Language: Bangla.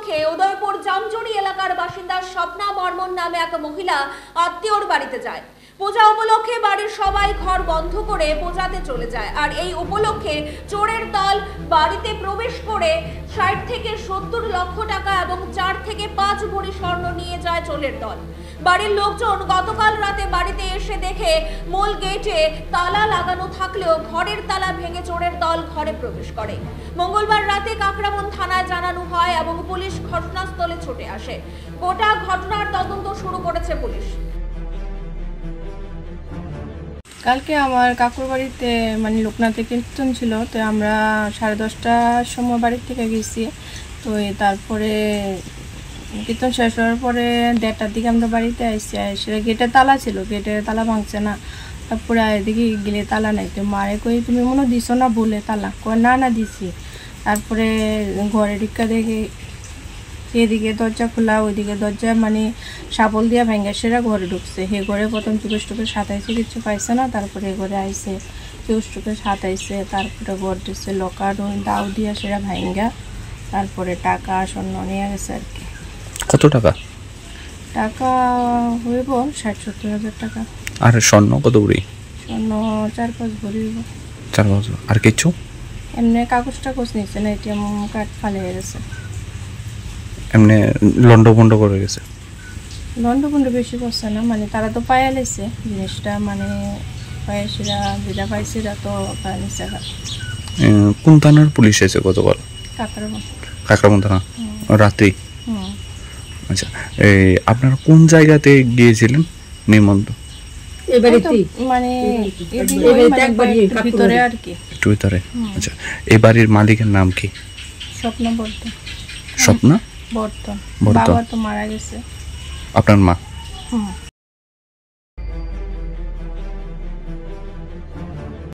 উপলক্ষে উদয়পুর জামজুড়ি এলাকার বাসিন্দা স্বপ্না বর্মন নামে এক মহিলা আত্মীয়র বাড়িতে যায়। পূজা উপলক্ষে বাড়ির সবাই ঘর বন্ধ করে পূজাতে চলে যায়। আর এই উপলক্ষে চোরের দল বাড়িতে প্রবেশ করে 60 থেকে 70 লক্ষ টাকা এবং 4 থেকে 5 ভরি স্বর্ণ নিয়ে যায় চোরের দল। বাড়ির লোকজন গতকাল রাতে বাড়িতে এসে দেখে মূল গেটে তালা লাগানো থাকলেও ঘরের তালা ভেঙে চোরের দল ঘরে প্রবেশ করে। মঙ্গলবার রাতে কাকরাবন থানায় জানানো হয় এবং পুলিশ ঘটনাস্থলে ছুটে আসে। গোটা ঘটনার তদন্ত শুরু করেছে পুলিশ। কালকে আমার কাকুর বাড়িতে মানে লোকনাথে কীর্তন ছিল, তো আমরা 10:30টার সময় বাড়ির থেকে গেছি। তো তারপরে কীর্তন শেষ হওয়ার পরে 1:30টার দিকে আমরা বাড়িতে আসছি। সেটা গেটে তালা ছিল, গেটে তালা ভাঙছে না। তারপরে এদিকে গেলে তালা নাই, তো মারে কই তুমি মনে দিছো না বলে তালা, কয় না দিছি। তারপরে ঘরে ঢিকা দেখে এদিকে দরজা খোলা, ওইদিকে দরজা মানে শাবল দিয়া ভেঙে সেরা ঘরে ঢুকছে। হে ঘরে প্রথম চুপেস টুপেস সাতাইছে, কিছু পাইছে না। তারপরে ঘরে আইসে চুপেস টুপেস সাতাইছে। তারপরে ঘর দিচ্ছে লকার দাও দিয়া সেরা ভাঙ্গা। তারপরে টাকা স্বর্ণ নিয়ে গেছে আর কি। কত টাকা? টাকা হইব 60-70 হাজার টাকা। আর স্বর্ণ কত ভরি? স্বর্ণ 4-5 ভরি হইব। 4 বছর। আর কিছু এমনি কাগজ টাগজ নিচ্ছে না, এটিএম কার্ড ফালে গেছে। এমনি লন্ড ভন্ড করে গেছে? লন্ড ভন্ড বেশি করছে না, মানে তারা তো পায়া লেছে জিনিসটা, মানে পায়েছিরা যেটা পাইছিরা তো পায়া নিচ্ছে। কোন থানার পুলিশ এসে গতকাল? কাকরাবন থানা। রাত্রি? আচ্ছা, এই আপনারা কোন জায়গাতে গিয়েছিলেন নিমন্ত্রণ? মানে ভিতরে আর কি, একটু ভিতরে। আচ্ছা, এই বাড়ির মালিকের নাম কি? স্বপ্না বর্তন। স্বপ্না বর্তন। বর্তন। বাবা তো মারা গেছে। আপনার মা?